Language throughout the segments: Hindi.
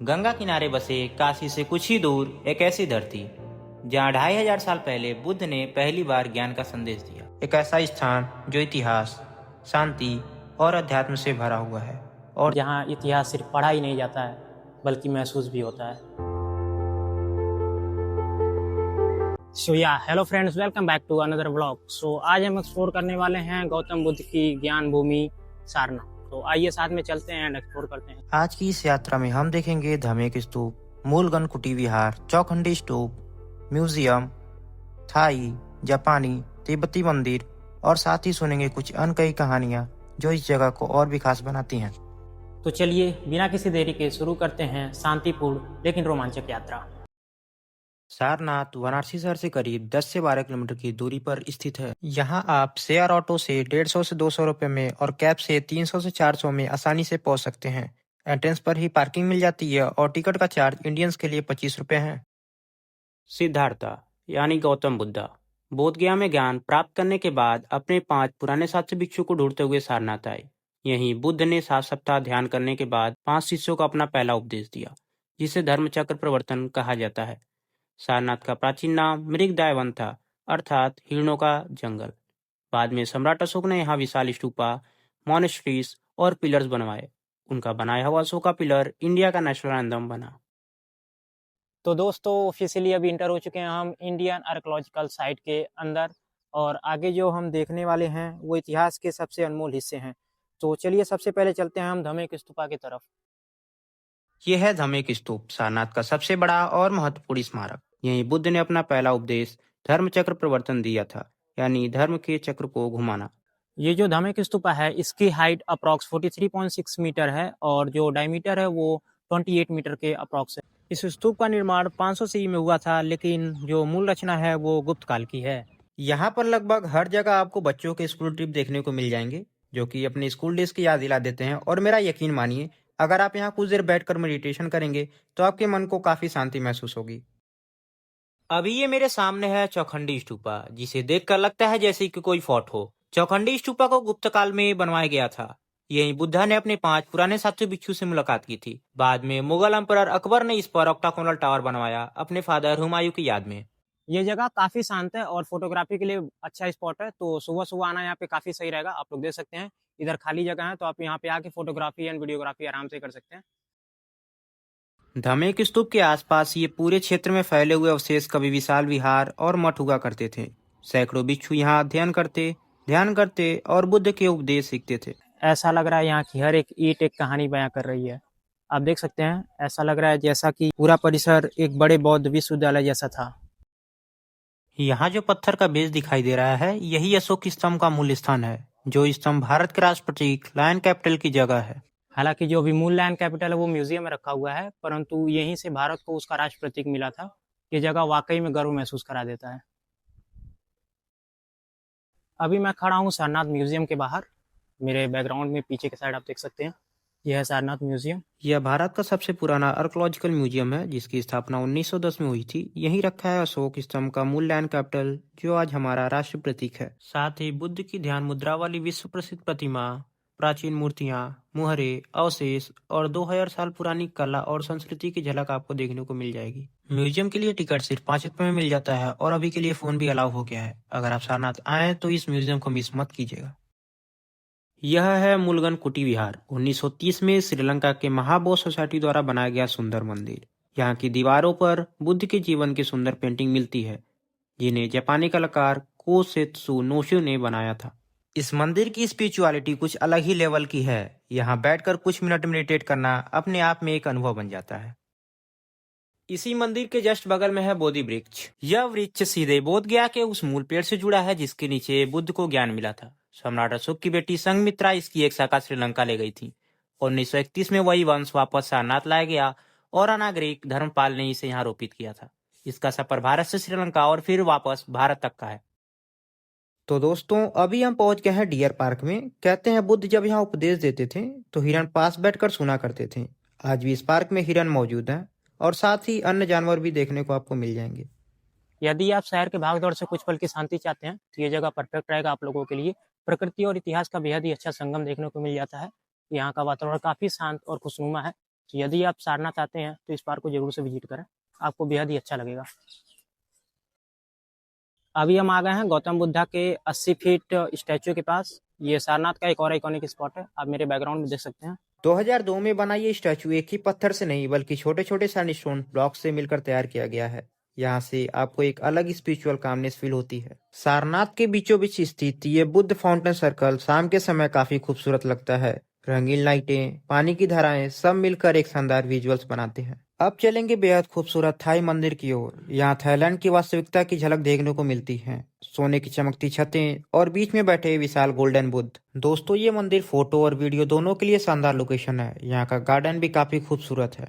गंगा किनारे बसे काशी से कुछ ही दूर एक ऐसी धरती जहाँ 2500 साल पहले बुद्ध ने पहली बार ज्ञान का संदेश दिया। एक ऐसा स्थान जो इतिहास, शांति और अध्यात्म से भरा हुआ है और जहाँ इतिहास सिर्फ पढ़ा ही नहीं जाता है बल्कि महसूस भी होता है। Hello friends, welcome back to another vlog. आज हम एक्सप्लोर करने वाले हैं गौतम बुद्ध की ज्ञान भूमि सारनाथ। तो आइए साथ में चलते हैं एंड एक्सप्लोर करते हैं। आज की इस यात्रा में हम देखेंगे धमेक स्तूप, मूलगन कुटी विहार, चौखंडी स्तूप, म्यूजियम, थाई, जापानी, तिब्बती मंदिर और साथ ही सुनेंगे कुछ अनकही कहानियां जो इस जगह को और भी खास बनाती हैं। तो चलिए बिना किसी देरी के शुरू करते हैं शांतिपूर्ण लेकिन रोमांचक यात्रा। सारनाथ वाराणसी शहर से करीब 10 से 12 किलोमीटर की दूरी पर स्थित है। यहाँ आप शेयर ऑटो से 150 से 200 रुपए में और कैब से 300 से 400 में आसानी से पहुँच सकते हैं। एंट्रेंस पर ही पार्किंग मिल जाती है और टिकट का चार्ज इंडियंस के लिए 25 रुपए है। सिद्धार्था यानी गौतम बुद्धा बोध गया में ज्ञान प्राप्त करने के बाद अपने 5 पुराने साथी भिक्षु को ढूंढते हुए सारनाथ आए। यहीं बुद्ध ने 7 सप्ताह ध्यान करने के बाद 5 शिष्यों को अपना पहला उपदेश दिया, जिसे धर्मचक्र प्रवर्तन कहा जाता है। सारनाथ का प्राचीन नाम मृगदायवन था, अर्थात हिरणों का जंगल। बाद में सम्राट अशोक ने यहाँ विशाल स्तूपा, मॉनेस्ट्रीज और पिलर्स बनवाए। उनका बनाया हुआ अशोक का पिलर इंडिया का नेशनल एंथम बना। तो दोस्तों ऑफिशियली अभी इंटर हो चुके हैं हम इंडियन आर्कोलॉजिकल साइट के अंदर, और आगे जो हम देखने वाले हैं वो इतिहास के सबसे अनमोल हिस्से हैं। तो चलिए सबसे पहले चलते हैं हम धमेक स्तूपा की तरफ। यह है धमेक स्तूप, सारनाथ का सबसे बड़ा और महत्वपूर्ण स्मारक। यहीं बुद्ध ने अपना पहला उपदेश धर्मचक्र प्रवर्तन दिया था, यानी धर्म के चक्र को घुमाना। ये जो धमेक स्तूपा है इसकी हाइट अप्रॉक्स 43.6 मीटर है और जो डायमीटर है वो 28 मीटर के अप्रॉक्स है। इस स्तूप का निर्माण 500 ईस्वी में हुआ था, लेकिन जो मूल रचना है वो गुप्त काल की है। यहाँ पर लगभग हर जगह आपको बच्चों के स्कूल ट्रिप देखने को मिल जाएंगे, जो कि अपने स्कूल डेज की याद दिला देते हैं। और मेरा यकीन मानिए, अगर आप यहाँ कुछ देर बैठकर मेडिटेशन करेंगे तो आपके मन को काफी शांति महसूस होगी। अभी ये मेरे सामने है चौखंडी स्तूपा, जिसे देखकर लगता है जैसे कि कोई फोर्ट हो। चौखंडी स्तूपा को गुप्त काल में बनवाया गया था। यहीं बुद्धा ने अपने 5 पुराने साथी भिक्षु से मुलाकात की थी। बाद में मुगल एम्परर अकबर ने इस पर ऑक्टाकोनल टावर बनवाया, अपने फादर हुमायूं की याद में। ये जगह काफी शांत है और फोटोग्राफी के लिए अच्छा स्पॉट है। तो सुबह सुबह आना यहाँ पे काफी सही रहेगा। आप लोग देख सकते हैं इधर खाली जगह है, तो आप यहाँ पे आके फोटोग्राफी एंड वीडियोग्राफी आराम से कर सकते हैं। धमेक स्तूप के आसपास ये पूरे क्षेत्र में फैले हुए अवशेष कभी विशाल विहार और मठ हुआ करते थे। सैकड़ों भिक्षु यहाँ अध्ययन करते, ध्यान करते और बुद्ध के उपदेश सीखते थे। ऐसा लग रहा है यहाँ की हर एक ईंट एक कहानी बयां कर रही है। आप देख सकते हैं, ऐसा लग रहा है जैसा कि पूरा परिसर एक बड़े बौद्ध विश्वविद्यालय जैसा था। यहाँ जो पत्थर का बेस दिखाई दे रहा है, यही अशोक स्तंभ का मूल स्थान है। जो स्तंभ भारत के राष्ट्र प्रतीक लायन कैपिटल की जगह है। हालांकि जो अभी मूल लैंड कैपिटल है वो म्यूजियम में रखा हुआ है, परंतु यहीं से भारत को उसका राष्ट्र प्रतीक मिला था। ये जगह वाकई में गर्व महसूस करा देता है। अभी मैं खड़ा हूँ सारनाथ म्यूजियम के बाहर। मेरे बैकग्राउंड में पीछे के साइड आप देख सकते हैं, यह है सारनाथ म्यूजियम। यह भारत का सबसे पुराना आर्कोलॉजिकल म्यूजियम है, जिसकी स्थापना 1910 में हुई थी। यहीं रखा है अशोक स्तंभ का मूल लैंड कैपिटल, जो आज हमारा राष्ट्र प्रतीक है। साथ ही बुद्ध की ध्यान मुद्रा वाली विश्व प्रसिद्ध प्रतिमा, प्राचीन मूर्तियां, मुहरे, अवशेष और 2000 साल पुरानी कला और संस्कृति की झलक आपको देखने को मिल जाएगी। म्यूजियम के लिए टिकट सिर्फ 5 रुपए में मिल जाता है और अभी के लिए फोन भी अलाउ हो गया है। अगर आप सारनाथ आए तो इस म्यूजियम को मिस मत कीजिएगा। यह है मूलगन कुटी विहार, 1930 में श्रीलंका के महाबोध सोसाइटी द्वारा बनाया गया सुंदर मंदिर। यहाँ की दीवारों पर बुद्ध के जीवन की सुंदर पेंटिंग मिलती है, जिन्हें जापानी कलाकार कोसेत्सु नोशु ने बनाया था। इस मंदिर की स्पिरिचुअलिटी कुछ अलग ही लेवल की है। यहाँ बैठकर कुछ मिनट मेडिटेट करना अपने आप में एक अनुभव बन जाता है। इसी मंदिर के जस्ट बगल में है बोधि वृक्ष। यह वृक्ष सीधे बोध गया के उस मूल पेड़ से जुड़ा है, जिसके नीचे बुद्ध को ज्ञान मिला था। सम्राट अशोक की बेटी संघमित्रा इसकी एक शाखा श्रीलंका ले गई थी। 1931 में वही वंश वापस सारनाथ लाया गया और अनागरिक धर्मपाल ने इसे यहाँ रोपित किया था। इसका सफर भारत से श्रीलंका और फिर वापस भारत तक का है। तो दोस्तों, अभी हम पहुंच गए हैं डियर पार्क में। कहते हैं बुद्ध जब यहाँ उपदेश देते थे तो हिरण पास बैठकर सुना करते थे। आज भी इस पार्क में हिरण मौजूद हैं और साथ ही अन्य जानवर भी देखने को आपको मिल जाएंगे। यदि आप शहर के भागदौड़ से कुछ पल की शांति चाहते हैं तो ये जगह परफेक्ट रहेगा आप लोगों के लिए। प्रकृति और इतिहास का बेहद ही अच्छा संगम देखने को मिल जाता है। यहाँ का वातावरण काफी शांत और खुशनुमा है। तो यदि आप सारनाथ आते हैं तो इस पार्क को जरूर से विजिट करें, आपको बेहद ही अच्छा लगेगा। अभी हम आ गए हैं गौतम बुद्धा के 80 फीट स्टैचू के पास। ये सारनाथ का एक और आइकॉनिक स्पॉट है, आप मेरे बैकग्राउंड में देख सकते हैं। 2002 में बना ये स्टैचू एक ही पत्थर से नहीं बल्कि छोटे छोटे सैंडस्टोन ब्लॉक से मिलकर तैयार किया गया है। यहाँ से आपको एक अलग स्पिरिचुअल कामनेस फील होती है। सारनाथ के बीचों बीच स्थित ये बुद्ध फाउंटेन सर्कल शाम के समय काफी खूबसूरत लगता है। रंगीन लाइटें, पानी की धाराएं सब मिलकर एक शानदार विजुअल्स बनाते हैं। अब चलेंगे बेहद खूबसूरत थाई मंदिर की ओर। यहाँ थाईलैंड की वास्तविकता की झलक देखने को मिलती है। सोने की चमकती छतें और बीच में बैठे विशाल गोल्डन बुद्ध। दोस्तों, ये मंदिर फोटो और वीडियो दोनों के लिए शानदार लोकेशन है। यहाँ का गार्डन भी काफी खूबसूरत है।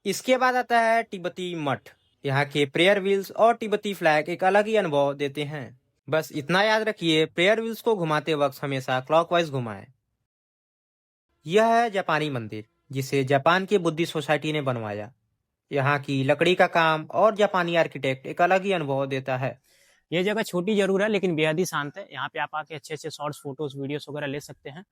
इसके बाद आता है तिब्बती मठ। यहाँ के प्रेयर व्हील्स और तिब्बती फ्लैग एक अलग ही अनुभव देते हैं। बस इतना याद रखिए, प्रेयर व्हील्स को घुमाते वक्त हमेशा क्लॉकवाइज घुमाएं। यह है जापानी मंदिर, जिसे जापान की बुद्धिस्ट सोसाइटी ने बनवाया। यहाँ की लकड़ी का काम और जापानी आर्किटेक्ट एक अलग ही अनुभव देता है। ये जगह छोटी जरूर है लेकिन बेहद ही शांत है। यहाँ पे आप आके अच्छे अच्छे शॉर्ट्स, फोटोज, वीडियोस वगैरह ले सकते हैं।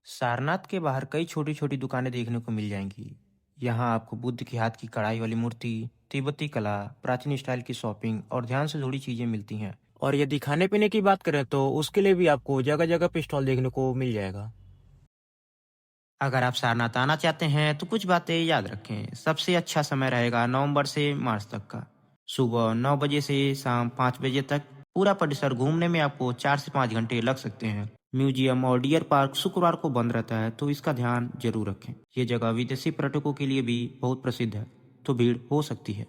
सारनाथ के बाहर कई छोटी छोटी दुकानें देखने को मिल जाएंगी। यहाँ आपको बुद्ध के हाथ की कढ़ाई वाली मूर्ति, तिब्बती कला, प्राचीन स्टाइल की शॉपिंग और ध्यान से जुड़ी चीजें मिलती हैं। और यदि खाने पीने की बात करें तो उसके लिए भी आपको जगह जगह पे स्टॉल देखने को मिल जाएगा। अगर आप सारनाथ आना चाहते हैं तो कुछ बातें याद रखें। सबसे अच्छा समय रहेगा नवंबर से मार्च तक का। सुबह 9 बजे से शाम 5 बजे तक। पूरा परिसर घूमने में आपको 4 से 5 घंटे लग सकते हैं। म्यूजियम और डियर पार्क शुक्रवार को बंद रहता है, तो इसका ध्यान जरूर रखें। ये जगह विदेशी पर्यटकों के लिए भी बहुत प्रसिद्ध है, तो भीड़ हो सकती है।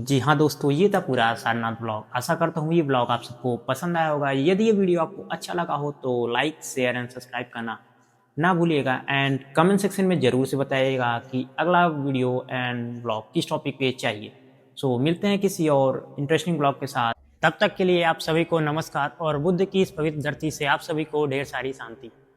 जी हाँ दोस्तों, ये था पूरा सारनाथ ब्लॉग। आशा करता हूँ ये ब्लॉग आप सबको पसंद आया होगा। यदि ये वीडियो आपको अच्छा लगा हो तो लाइक, शेयर एंड सब्सक्राइब करना ना भूलिएगा। एंड कमेंट सेक्शन में ज़रूर से बताइएगा कि अगला वीडियो एंड ब्लॉग किस टॉपिक पे चाहिए। सो मिलते हैं किसी और इंटरेस्टिंग ब्लॉग के साथ। तब तक के लिए आप सभी को नमस्कार और बुद्ध की इस पवित्र धरती से आप सभी को ढेर सारी शांति।